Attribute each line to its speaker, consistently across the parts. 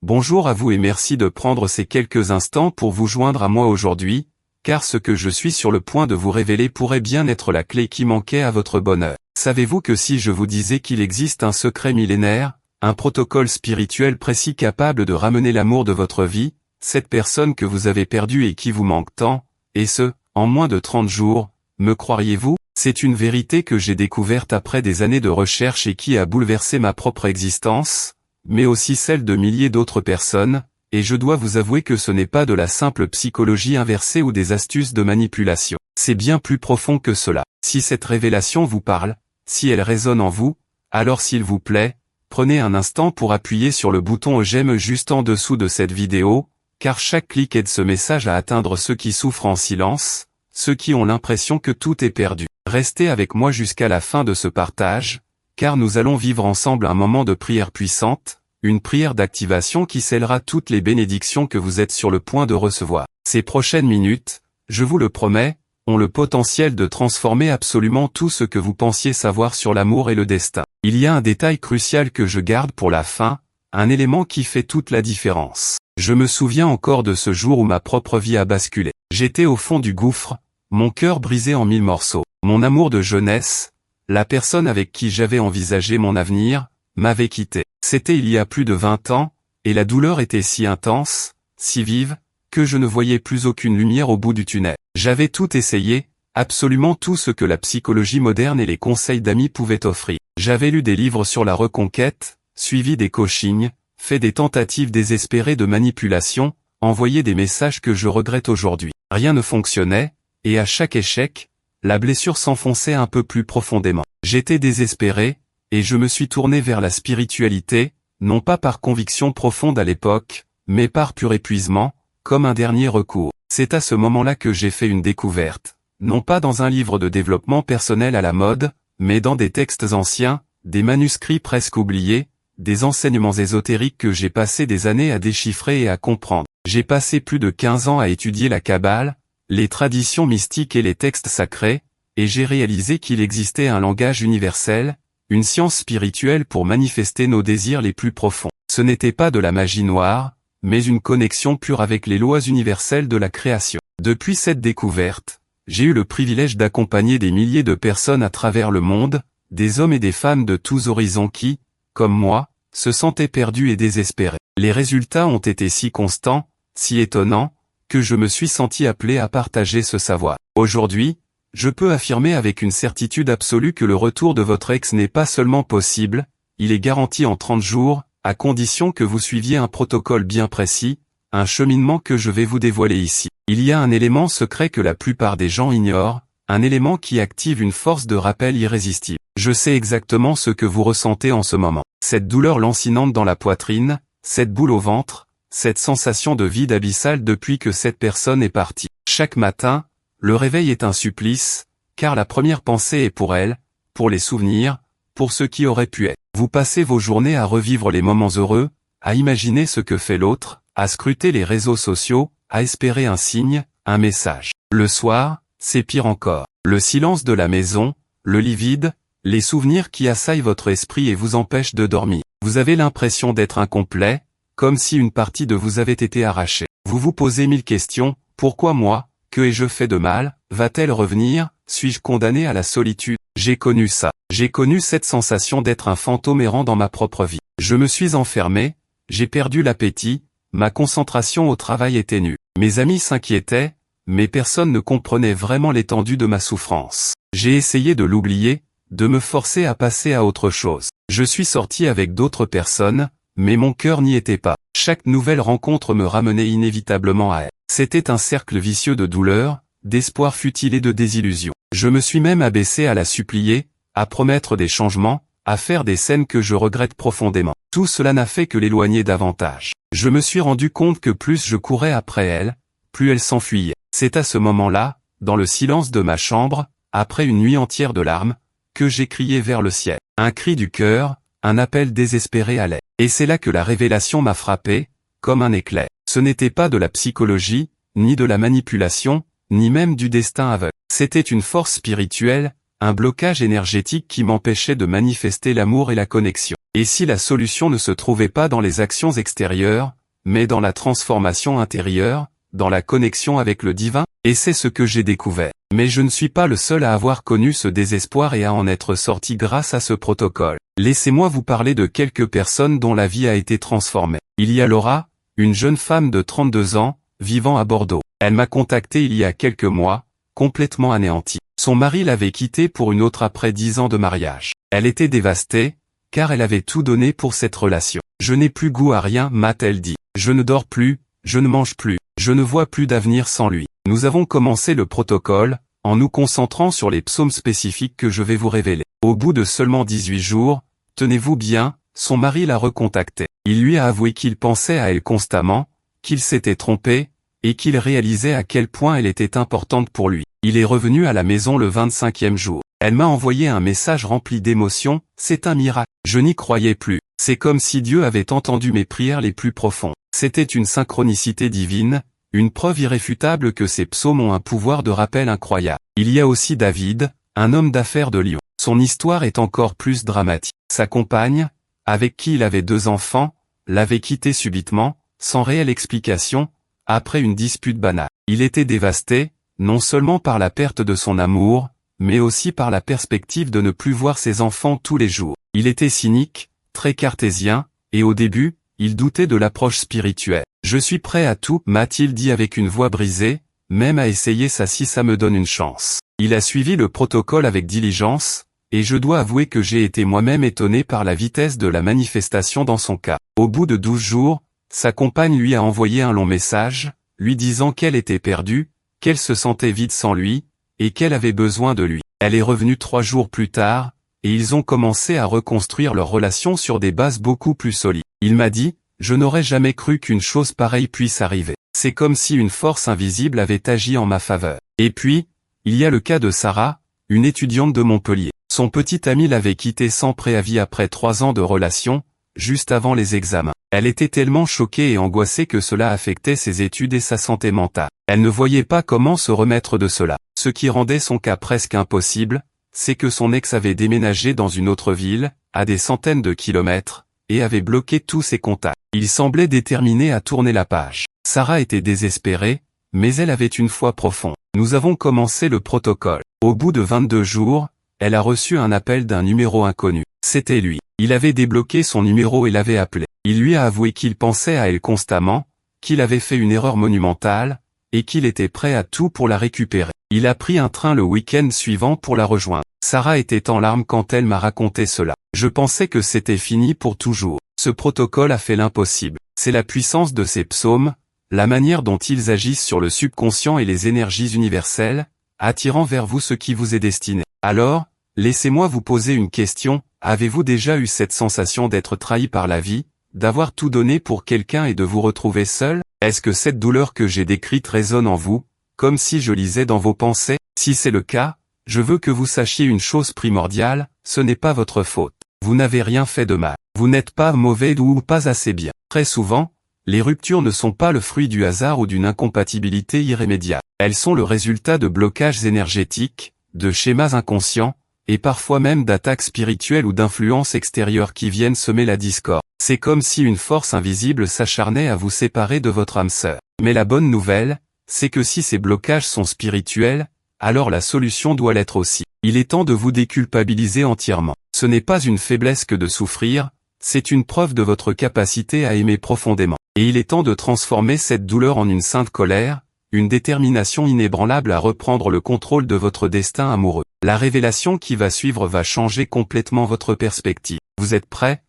Speaker 1: Bonjour à vous et merci de prendre ces quelques instants pour vous joindre à moi aujourd'hui, car ce que je suis sur le point de vous révéler pourrait bien être la clé qui manquait à votre bonheur. Savez-vous que si je vous disais qu'il existe un secret millénaire, un protocole spirituel précis capable de ramener l'amour de votre vie, cette personne que vous avez perdue et qui vous manque tant, et ce, en moins de 30 jours, me croiriez-vous? C'est une vérité que j'ai découverte après des années de recherche et qui a bouleversé ma propre existence, mais aussi celle de milliers d'autres personnes, et je dois vous avouer que ce n'est pas de la simple psychologie inversée ou des astuces de manipulation. C'est bien plus profond que cela. Si cette révélation vous parle, si elle résonne en vous, alors s'il vous plaît, prenez un instant pour appuyer sur le bouton j'aime juste en dessous de cette vidéo, car chaque clic aide ce message à atteindre ceux qui souffrent en silence, ceux qui ont l'impression que tout est perdu. Restez avec moi jusqu'à la fin de ce partage, car nous allons vivre ensemble un moment de prière puissante, une prière d'activation qui scellera toutes les bénédictions que vous êtes sur le point de recevoir. Ces prochaines minutes, je vous le promets, ont le potentiel de transformer absolument tout ce que vous pensiez savoir sur l'amour et le destin. Il y a un détail crucial que je garde pour la fin, un élément qui fait toute la différence. Je me souviens encore de ce jour où ma propre vie a basculé. J'étais au fond du gouffre, mon cœur brisé en 1000 morceaux. Mon amour de jeunesse, la personne avec qui j'avais envisagé mon avenir, m'avait quitté. C'était il y a plus de 20 ans, et la douleur était si intense, si vive, que je ne voyais plus aucune lumière au bout du tunnel. J'avais tout essayé, absolument tout ce que la psychologie moderne et les conseils d'amis pouvaient offrir. J'avais lu des livres sur la reconquête, suivi des coachings, fait des tentatives désespérées de manipulation, envoyé des messages que je regrette aujourd'hui. Rien ne fonctionnait, et à chaque échec, la blessure s'enfonçait un peu plus profondément. J'étais désespéré, et je me suis tourné vers la spiritualité, non pas par conviction profonde à l'époque, mais par pur épuisement, comme un dernier recours. C'est à ce moment-là que j'ai fait une découverte, non pas dans un livre de développement personnel à la mode, mais dans des textes anciens, des manuscrits presque oubliés, des enseignements ésotériques que j'ai passé des années à déchiffrer et à comprendre. J'ai passé plus de 15 ans à étudier la Kabbale, les traditions mystiques et les textes sacrés, et j'ai réalisé qu'il existait un langage universel, une science spirituelle pour manifester nos désirs les plus profonds. Ce n'était pas de la magie noire, mais une connexion pure avec les lois universelles de la création. Depuis cette découverte, j'ai eu le privilège d'accompagner des milliers de personnes à travers le monde, des hommes et des femmes de tous horizons qui, comme moi, se sentaient perdus et désespérés. Les résultats ont été si constants, si étonnants, que je me suis senti appelé à partager ce savoir. Aujourd'hui, je peux affirmer avec une certitude absolue que le retour de votre ex n'est pas seulement possible, il est garanti en 30 jours, à condition que vous suiviez un protocole bien précis, un cheminement que je vais vous dévoiler ici. Il y a un élément secret que la plupart des gens ignorent, un élément qui active une force de rappel irrésistible. Je sais exactement ce que vous ressentez en ce moment. Cette douleur lancinante dans la poitrine, cette boule au ventre, cette sensation de vide abyssal depuis que cette personne est partie. Chaque matin, le réveil est un supplice, car la première pensée est pour elle, pour les souvenirs, pour ce qui aurait pu être. Vous passez vos journées à revivre les moments heureux, à imaginer ce que fait l'autre, à scruter les réseaux sociaux, à espérer un signe, un message. Le soir, c'est pire encore. Le silence de la maison, le lit vide, les souvenirs qui assaillent votre esprit et vous empêchent de dormir. Vous avez l'impression d'être incomplet, comme si une partie de vous avait été arrachée. Vous vous posez 1000 questions, pourquoi moi, que ai-je fait de mal, va-t-elle revenir, suis-je condamné à la solitude? J'ai connu ça. J'ai connu cette sensation d'être un fantôme errant dans ma propre vie. Je me suis enfermé, j'ai perdu l'appétit, ma concentration au travail était nulle. Mes amis s'inquiétaient, mais personne ne comprenait vraiment l'étendue de ma souffrance. J'ai essayé de l'oublier, de me forcer à passer à autre chose. Je suis sorti avec d'autres personnes, mais mon cœur n'y était pas. Chaque nouvelle rencontre me ramenait inévitablement à elle. C'était un cercle vicieux de douleur, d'espoir futile et de désillusion. Je me suis même abaissé à la supplier, à promettre des changements, à faire des scènes que je regrette profondément. Tout cela n'a fait que l'éloigner davantage. Je me suis rendu compte que plus je courais après elle, plus elle s'enfuyait. C'est à ce moment-là, dans le silence de ma chambre, après une nuit entière de larmes, que j'ai crié vers le ciel. Un cri du cœur, un appel désespéré à l'aide. Et c'est là que la révélation m'a frappé, comme un éclair. Ce n'était pas de la psychologie, ni de la manipulation, ni même du destin aveugle. C'était une force spirituelle, un blocage énergétique qui m'empêchait de manifester l'amour et la connexion. Et si la solution ne se trouvait pas dans les actions extérieures, mais dans la transformation intérieure, dans la connexion avec le divin? Et c'est ce que j'ai découvert. Mais je ne suis pas le seul à avoir connu ce désespoir et à en être sorti grâce à ce protocole. Laissez-moi vous parler de quelques personnes dont la vie a été transformée. Il y a Laura, une jeune femme de 32 ans, vivant à Bordeaux. Elle m'a contacté il y a quelques mois, complètement anéantie. Son mari l'avait quittée pour une autre après 10 ans de mariage. Elle était dévastée, car elle avait tout donné pour cette relation. Je n'ai plus goût à rien, m'a-t-elle dit. Je ne dors plus, je ne mange plus, je ne vois plus d'avenir sans lui. Nous avons commencé le protocole, en nous concentrant sur les psaumes spécifiques que je vais vous révéler. Au bout de seulement 18 jours, tenez-vous bien, son mari l'a recontacté. Il lui a avoué qu'il pensait à elle constamment, qu'il s'était trompé, et qu'il réalisait à quel point elle était importante pour lui. Il est revenu à la maison le 25e jour. Elle m'a envoyé un message rempli d'émotions, c'est un miracle. Je n'y croyais plus. C'est comme si Dieu avait entendu mes prières les plus profondes. C'était une synchronicité divine, une preuve irréfutable que ces psaumes ont un pouvoir de rappel incroyable. Il y a aussi David, un homme d'affaires de Lyon. Son histoire est encore plus dramatique. Sa compagne, avec qui il avait 2 enfants, l'avait quitté subitement, sans réelle explication, après une dispute banale. Il était dévasté, non seulement par la perte de son amour, mais aussi par la perspective de ne plus voir ses enfants tous les jours. Il était cynique, très cartésien, et au début, il doutait de l'approche spirituelle. « Je suis prêt à tout », m'a-t-il dit avec une voix brisée, « même à essayer ça si ça me donne une chance ». Il a suivi le protocole avec diligence, et je dois avouer que j'ai été moi-même étonné par la vitesse de la manifestation dans son cas. Au bout de 12 jours, sa compagne lui a envoyé un long message, lui disant qu'elle était perdue, qu'elle se sentait vide sans lui, et qu'elle avait besoin de lui. Elle est revenue 3 jours plus tard, et ils ont commencé à reconstruire leur relation sur des bases beaucoup plus solides. Il m'a dit, « Je n'aurais jamais cru qu'une chose pareille puisse arriver. C'est comme si une force invisible avait agi en ma faveur. » Et puis, il y a le cas de Sarah, une étudiante de Montpellier. Son petit ami l'avait quittée sans préavis après 3 ans de relation, juste avant les examens. Elle était tellement choquée et angoissée que cela affectait ses études et sa santé mentale. Elle ne voyait pas comment se remettre de cela. Ce qui rendait son cas presque impossible, c'est que son ex avait déménagé dans une autre ville, à des centaines de kilomètres, et avait bloqué tous ses contacts. Il semblait déterminé à tourner la page. Sarah était désespérée, mais elle avait une foi profonde. Nous avons commencé le protocole. Au bout de 22 jours, elle a reçu un appel d'un numéro inconnu. C'était lui. Il avait débloqué son numéro et l'avait appelé. Il lui a avoué qu'il pensait à elle constamment, qu'il avait fait une erreur monumentale, et qu'il était prêt à tout pour la récupérer. Il a pris un train le week-end suivant pour la rejoindre. Sarah était en larmes quand elle m'a raconté cela. Je pensais que c'était fini pour toujours. Ce protocole a fait l'impossible. C'est la puissance de ces psaumes, la manière dont ils agissent sur le subconscient et les énergies universelles, attirant vers vous ce qui vous est destiné. Alors, laissez-moi vous poser une question. Avez-vous déjà eu cette sensation d'être trahi par la vie, d'avoir tout donné pour quelqu'un et de vous retrouver seul? Est-ce que cette douleur que j'ai décrite résonne en vous, comme si je lisais dans vos pensées? Si c'est le cas, je veux que vous sachiez une chose primordiale, ce n'est pas votre faute. Vous n'avez rien fait de mal. Vous n'êtes pas mauvais ou pas assez bien. Très souvent, les ruptures ne sont pas le fruit du hasard ou d'une incompatibilité irrémédiable. Elles sont le résultat de blocages énergétiques, de schémas inconscients, et parfois même d'attaques spirituelles ou d'influences extérieures qui viennent semer la discorde. C'est comme si une force invisible s'acharnait à vous séparer de votre âme sœur. Mais la bonne nouvelle, c'est que si ces blocages sont spirituels, alors la solution doit l'être aussi. Il est temps de vous déculpabiliser entièrement. Ce n'est pas une faiblesse que de souffrir, c'est une preuve de votre capacité à aimer profondément. Et il est temps de transformer cette douleur en une sainte colère, une détermination inébranlable à reprendre le contrôle de votre destin amoureux. La révélation qui va suivre va changer complètement votre perspective. Vous êtes prêts,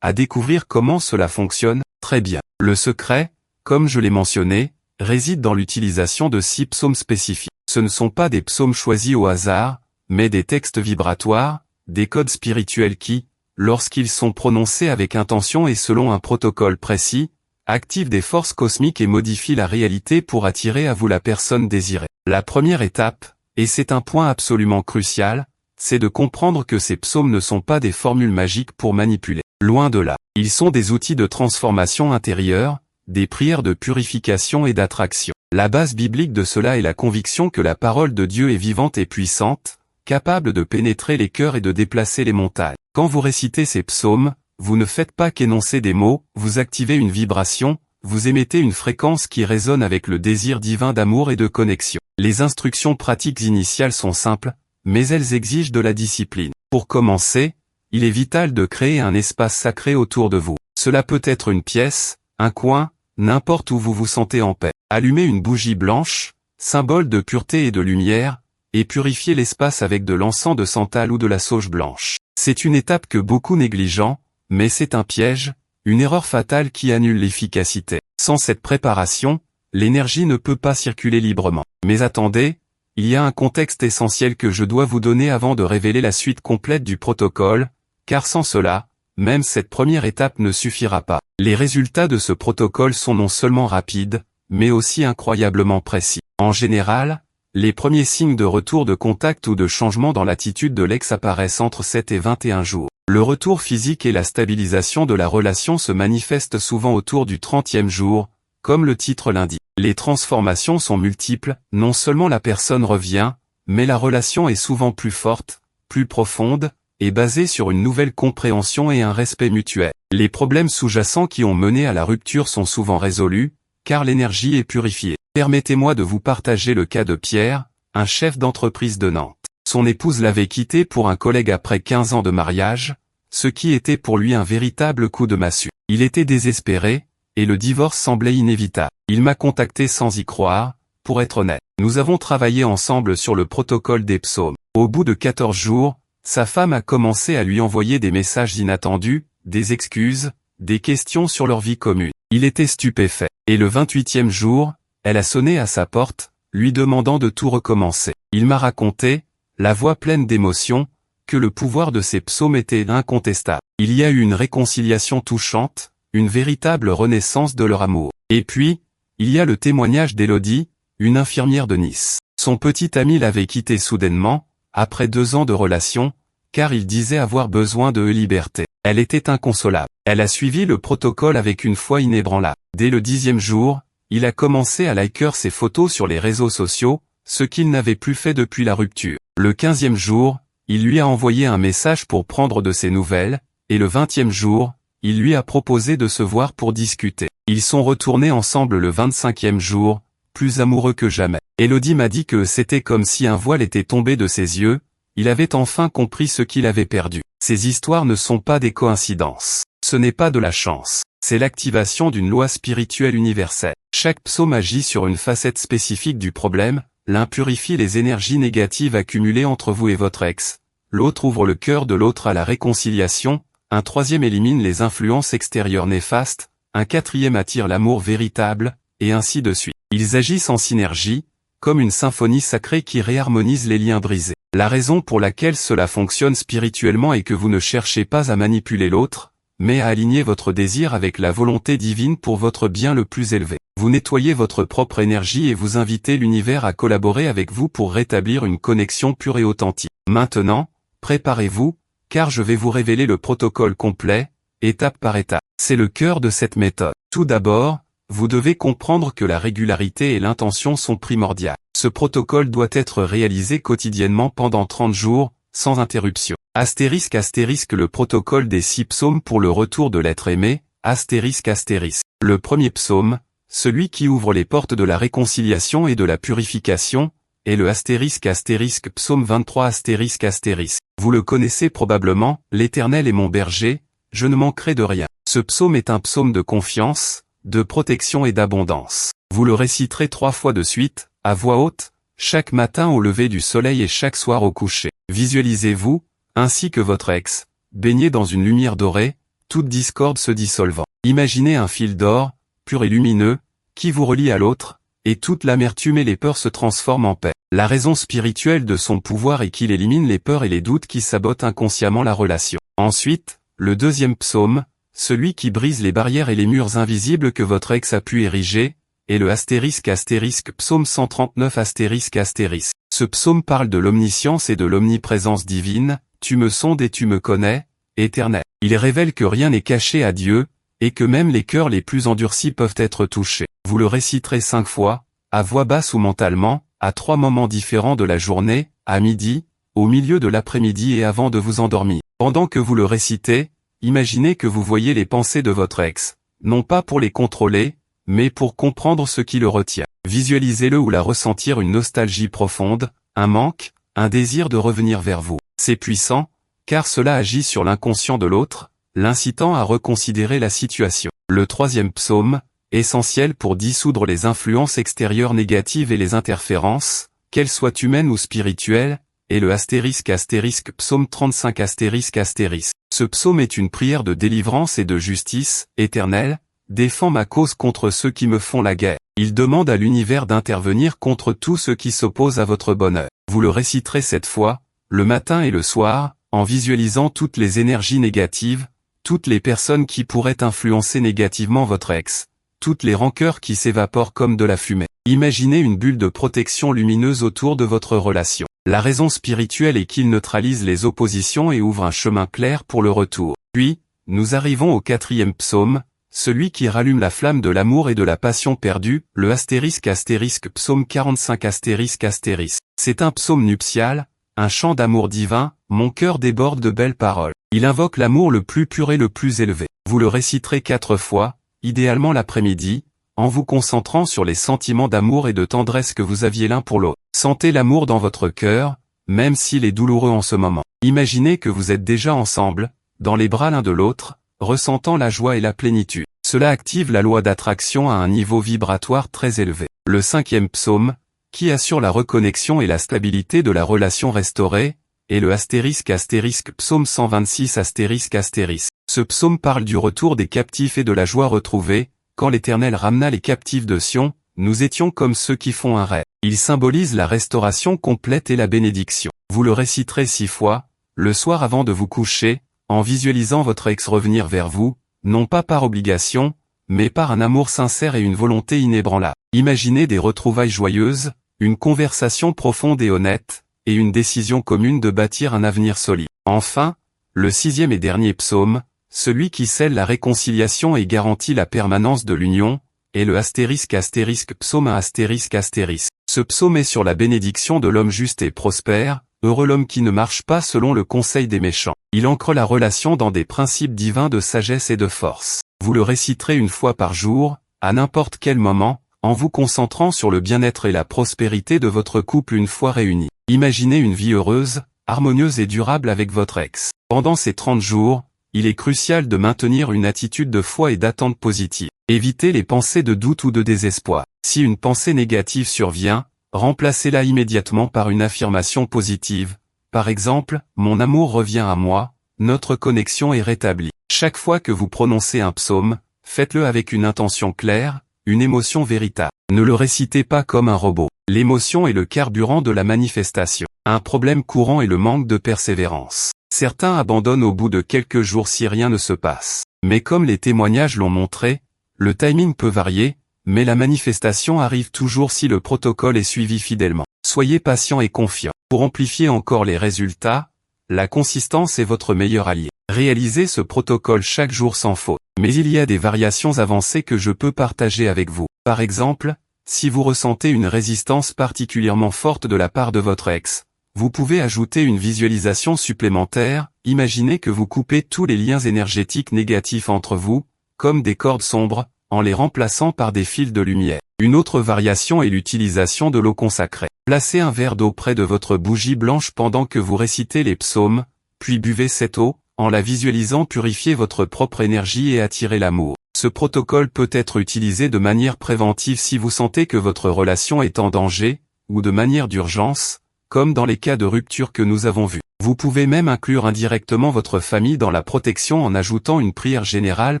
Speaker 1: à découvrir comment cela fonctionne? Très bien. Le secret, comme je l'ai mentionné, réside dans l'utilisation de 6 psaumes spécifiques. Ce ne sont pas des psaumes choisis au hasard, mais des textes vibratoires, des codes spirituels qui, lorsqu'ils sont prononcés avec intention et selon un protocole précis, activent des forces cosmiques et modifient la réalité pour attirer à vous la personne désirée. La première étape, et c'est un point absolument crucial, c'est de comprendre que ces psaumes ne sont pas des formules magiques pour manipuler. Loin de là. Ils sont des outils de transformation intérieure, des prières de purification et d'attraction. La base biblique de cela est la conviction que la parole de Dieu est vivante et puissante, capable de pénétrer les cœurs et de déplacer les montagnes. Quand vous récitez ces psaumes, vous ne faites pas qu'énoncer des mots, vous activez une vibration, vous émettez une fréquence qui résonne avec le désir divin d'amour et de connexion. Les instructions pratiques initiales sont simples, mais elles exigent de la discipline. Pour commencer, il est vital de créer un espace sacré autour de vous. Cela peut être une pièce, un coin, n'importe où vous vous sentez en paix. Allumez une bougie blanche, symbole de pureté et de lumière, et purifiez l'espace avec de l'encens de santal ou de la sauge blanche. C'est une étape que beaucoup négligent, mais c'est un piège, une erreur fatale qui annule l'efficacité. Sans cette préparation, l'énergie ne peut pas circuler librement. Mais attendez, il y a un contexte essentiel que je dois vous donner avant de révéler la suite complète du protocole, car sans cela, même cette première étape ne suffira pas. Les résultats de ce protocole sont non seulement rapides, mais aussi incroyablement précis. En général, les premiers signes de retour de contact ou de changement dans l'attitude de l'ex apparaissent entre 7 et 21 jours. Le retour physique et la stabilisation de la relation se manifestent souvent autour du 30e jour, comme le titre l'indique. Les transformations sont multiples, non seulement la personne revient, mais la relation est souvent plus forte, plus profonde, et basée sur une nouvelle compréhension et un respect mutuel. Les problèmes sous-jacents qui ont mené à la rupture sont souvent résolus, car l'énergie est purifiée. Permettez-moi de vous partager le cas de Pierre, un chef d'entreprise de Nantes. Son épouse l'avait quitté pour un collègue après 15 ans de mariage, ce qui était pour lui un véritable coup de massue. Il était désespéré, et le divorce semblait inévitable. Il m'a contacté sans y croire, pour être honnête. Nous avons travaillé ensemble sur le protocole des psaumes. Au bout de 14 jours, sa femme a commencé à lui envoyer des messages inattendus, des excuses, des questions sur leur vie commune. Il était stupéfait. Et le 28e jour, elle a sonné à sa porte, lui demandant de tout recommencer. Il m'a raconté, la voix pleine d'émotion, que le pouvoir de ces psaumes était incontestable. Il y a eu une réconciliation touchante, une véritable renaissance de leur amour. Et puis, il y a le témoignage d'Élodie, une infirmière de Nice. Son petit ami l'avait quitté soudainement, après 2 ans de relation, car il disait avoir besoin de liberté. Elle était inconsolable. Elle a suivi le protocole avec une foi inébranlable. Dès le 10e jour, il a commencé à liker ses photos sur les réseaux sociaux, ce qu'il n'avait plus fait depuis la rupture. Le 15e jour, il lui a envoyé un message pour prendre de ses nouvelles, et le 20e jour, il lui a proposé de se voir pour discuter. Ils sont retournés ensemble le 25e jour, plus amoureux que jamais. Élodie m'a dit que c'était comme si un voile était tombé de ses yeux, il avait enfin compris ce qu'il avait perdu. Ces histoires ne sont pas des coïncidences. Ce n'est pas de la chance. C'est l'activation d'une loi spirituelle universelle. Chaque psaume agit sur une facette spécifique du problème, l'un purifie les énergies négatives accumulées entre vous et votre ex, l'autre ouvre le cœur de l'autre à la réconciliation, un troisième élimine les influences extérieures néfastes, un quatrième attire l'amour véritable, et ainsi de suite. Ils agissent en synergie, comme une symphonie sacrée qui réharmonise les liens brisés. La raison pour laquelle cela fonctionne spirituellement est que vous ne cherchez pas à manipuler l'autre, mais à aligner votre désir avec la volonté divine pour votre bien le plus élevé. Vous nettoyez votre propre énergie et vous invitez l'univers à collaborer avec vous pour rétablir une connexion pure et authentique. Maintenant, préparez-vous, car je vais vous révéler le protocole complet, étape par étape. C'est le cœur de cette méthode. Tout d'abord, vous devez comprendre que la régularité et l'intention sont primordiales. Ce protocole doit être réalisé quotidiennement pendant 30 jours, sans interruption. Astérisque astérisque le protocole des 6 psaumes pour le retour de l'être aimé, astérisque astérisque. Le premier psaume, celui qui ouvre les portes de la réconciliation et de la purification, est le astérisque astérisque psaume 23 astérisque astérisque. Vous le connaissez probablement, l'Éternel est mon berger, je ne manquerai de rien. Ce psaume est un psaume de confiance, de protection et d'abondance. Vous le réciterez 3 fois de suite, à voix haute, chaque matin au lever du soleil et chaque soir au coucher. Visualisez-vous, ainsi que votre ex, baigné dans une lumière dorée, toute discorde se dissolvant. Imaginez un fil d'or, pur et lumineux, qui vous relie à l'autre, et toute l'amertume et les peurs se transforment en paix. La raison spirituelle de son pouvoir est qu'il élimine les peurs et les doutes qui sabotent inconsciemment la relation. Ensuite, le deuxième psaume, celui qui brise les barrières et les murs invisibles que votre ex a pu ériger, est le astérisque astérisque psaume 139 astérisque astérisque. Ce psaume parle de l'omniscience et de l'omniprésence divine, tu me sondes et tu me connais, Éternel. Il révèle que rien n'est caché à Dieu, et que même les cœurs les plus endurcis peuvent être touchés. Vous le réciterez 5 fois, à voix basse ou mentalement, à 3 moments différents de la journée, à midi, au milieu de l'après-midi et avant de vous endormir. Pendant que vous le récitez, imaginez que vous voyez les pensées de votre ex, non pas pour les contrôler, mais pour comprendre ce qui le retient. Visualisez-le ou la ressentir une nostalgie profonde, un manque, un désir de revenir vers vous. C'est puissant, car cela agit sur l'inconscient de l'autre, l'incitant à reconsidérer la situation. Le troisième psaume, essentiel pour dissoudre les influences extérieures négatives et les interférences, qu'elles soient humaines ou spirituelles, est le ** psaume 35 ***. Ce psaume est une prière de délivrance et de justice. Éternel, défends ma cause contre ceux qui me font la guerre. Il demande à l'univers d'intervenir contre tous ceux qui s'opposent à votre bonheur. Vous le réciterez 7 fois, le matin et le soir, en visualisant toutes les énergies négatives, toutes les personnes qui pourraient influencer négativement votre ex, toutes les rancœurs qui s'évaporent comme de la fumée. Imaginez une bulle de protection lumineuse autour de votre relation. La raison spirituelle est qu'il neutralise les oppositions et ouvre un chemin clair pour le retour. Puis, nous arrivons au 4e psaume, celui qui rallume la flamme de l'amour et de la passion perdue, le ** psaume 45 ***. C'est un psaume nuptial, un chant d'amour divin, mon cœur déborde de belles paroles. Il invoque l'amour le plus pur et le plus élevé. Vous le réciterez 4 fois, idéalement l'après-midi, en vous concentrant sur les sentiments d'amour et de tendresse que vous aviez l'un pour l'autre. Sentez l'amour dans votre cœur, même s'il est douloureux en ce moment. Imaginez que vous êtes déjà ensemble, dans les bras l'un de l'autre, ressentant la joie et la plénitude. Cela active la loi d'attraction à un niveau vibratoire très élevé. Le 5e psaume, qui assure la reconnexion et la stabilité de la relation restaurée, est le * psaume 126 ***. Ce psaume parle du retour des captifs et de la joie retrouvée. Quand l'Éternel ramena les captifs de Sion, nous étions comme ceux qui font un rêve. Il symbolise la restauration complète et la bénédiction. Vous le réciterez 6 fois, le soir avant de vous coucher, en visualisant votre ex revenir vers vous, non pas par obligation, mais par un amour sincère et une volonté inébranlable. Imaginez des retrouvailles joyeuses, une conversation profonde et honnête, et une décision commune de bâtir un avenir solide. Enfin, le 6e et dernier psaume, celui qui scelle la réconciliation et garantit la permanence de l'union, est le * psaume 1 ***. Ce psaume est sur la bénédiction de l'homme juste et prospère, heureux l'homme qui ne marche pas selon le conseil des méchants. Il ancre la relation dans des principes divins de sagesse et de force. Vous le réciterez 1 fois par jour, à n'importe quel moment, en vous concentrant sur le bien-être et la prospérité de votre couple une fois réunis. Imaginez une vie heureuse, harmonieuse et durable avec votre ex. Pendant ces 30 jours, il est crucial de maintenir une attitude de foi et d'attente positive. Évitez les pensées de doute ou de désespoir. Si une pensée négative survient, remplacez-la immédiatement par une affirmation positive. Par exemple, mon amour revient à moi, notre connexion est rétablie. Chaque fois que vous prononcez un psaume, faites-le avec une intention claire, une émotion véritable. Ne le récitez pas comme un robot. L'émotion est le carburant de la manifestation. Un problème courant est le manque de persévérance. Certains abandonnent au bout de quelques jours si rien ne se passe. Mais comme les témoignages l'ont montré, le timing peut varier, mais la manifestation arrive toujours si le protocole est suivi fidèlement. Soyez patient et confiant. Pour amplifier encore les résultats, la consistance est votre meilleur allié. Réalisez ce protocole chaque jour sans faute. Mais il y a des variations avancées que je peux partager avec vous. Par exemple, si vous ressentez une résistance particulièrement forte de la part de votre ex, vous pouvez ajouter une visualisation supplémentaire. Imaginez que vous coupez tous les liens énergétiques négatifs entre vous, comme des cordes sombres, en les remplaçant par des fils de lumière. Une autre variation est l'utilisation de l'eau consacrée. Placez un verre d'eau près de votre bougie blanche pendant que vous récitez les psaumes, puis buvez cette eau, en la visualisant purifier votre propre énergie et attirer l'amour. Ce protocole peut être utilisé de manière préventive si vous sentez que votre relation est en danger, ou de manière d'urgence, comme dans les cas de rupture que nous avons vus. Vous pouvez même inclure indirectement votre famille dans la protection en ajoutant une prière générale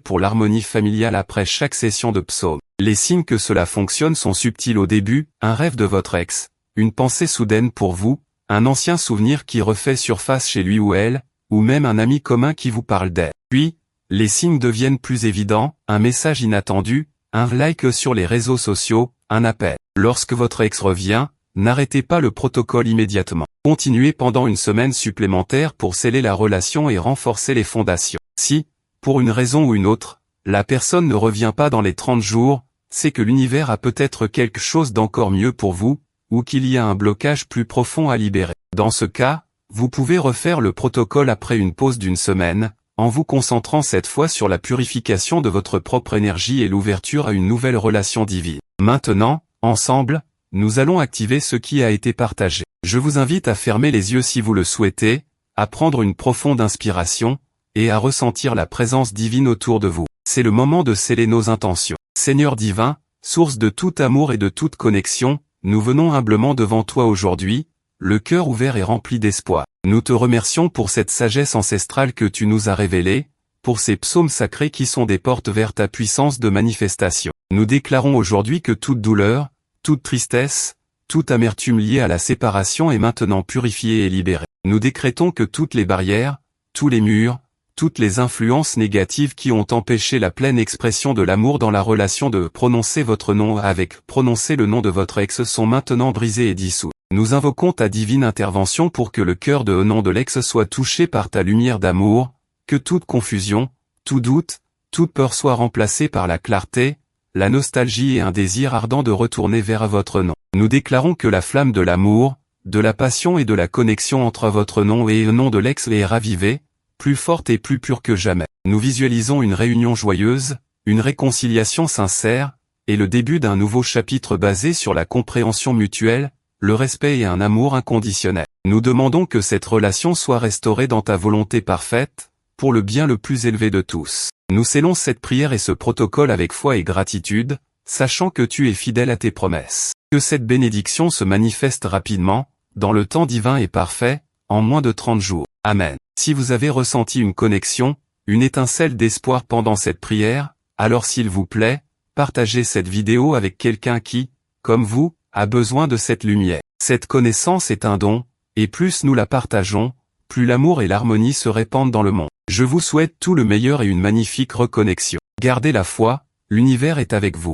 Speaker 1: pour l'harmonie familiale après chaque session de psaume. Les signes que cela fonctionne sont subtils au début, un rêve de votre ex, une pensée soudaine pour vous, un ancien souvenir qui refait surface chez lui ou elle, ou même un ami commun qui vous parle d'elle. Puis, les signes deviennent plus évidents, un message inattendu, un like sur les réseaux sociaux, un appel. Lorsque votre ex revient, n'arrêtez pas le protocole immédiatement. Continuez pendant une semaine supplémentaire pour sceller la relation et renforcer les fondations. Si, pour une raison ou une autre, la personne ne revient pas dans les 30 jours, c'est que l'univers a peut-être quelque chose d'encore mieux pour vous, ou qu'il y a un blocage plus profond à libérer. Dans ce cas, vous pouvez refaire le protocole après une pause d'1 semaine, en vous concentrant cette fois sur la purification de votre propre énergie et l'ouverture à une nouvelle relation divine. Maintenant, ensemble, nous allons activer ce qui a été partagé. Je vous invite à fermer les yeux si vous le souhaitez, à prendre une profonde inspiration, et à ressentir la présence divine autour de vous. C'est le moment de sceller nos intentions. Seigneur divin, source de tout amour et de toute connexion, nous venons humblement devant toi aujourd'hui, le cœur ouvert et rempli d'espoir. Nous te remercions pour cette sagesse ancestrale que tu nous as révélée, pour ces psaumes sacrés qui sont des portes vers ta puissance de manifestation. Nous déclarons aujourd'hui que toute douleur, toute tristesse, toute amertume liée à la séparation est maintenant purifiée et libérée. Nous décrétons que toutes les barrières, tous les murs, toutes les influences négatives qui ont empêché la pleine expression de l'amour dans la relation de prononcer votre nom avec prononcer le nom de votre ex sont maintenant brisées et dissous. Nous invoquons ta divine intervention pour que le cœur de nom de l'ex soit touché par ta lumière d'amour, que toute confusion, tout doute, toute peur soit remplacée par la clarté, la nostalgie et un désir ardent de retourner vers votre nom. Nous déclarons que la flamme de l'amour, de la passion et de la connexion entre votre nom et le nom de l'ex est ravivée, plus forte et plus pure que jamais. Nous visualisons une réunion joyeuse, une réconciliation sincère, et le début d'un nouveau chapitre basé sur la compréhension mutuelle, le respect et un amour inconditionnel. Nous demandons que cette relation soit restaurée dans ta volonté parfaite, pour le bien le plus élevé de tous. Nous scellons cette prière et ce protocole avec foi et gratitude, sachant que tu es fidèle à tes promesses. Que cette bénédiction se manifeste rapidement, dans le temps divin et parfait, en moins de 30 jours. Amen. Si vous avez ressenti une connexion, une étincelle d'espoir pendant cette prière, alors s'il vous plaît, partagez cette vidéo avec quelqu'un qui, comme vous, a besoin de cette lumière. Cette connaissance est un don, et plus nous la partageons, plus l'amour et l'harmonie se répandent dans le monde. Je vous souhaite tout le meilleur et une magnifique reconnexion. Gardez la foi, l'univers est avec vous.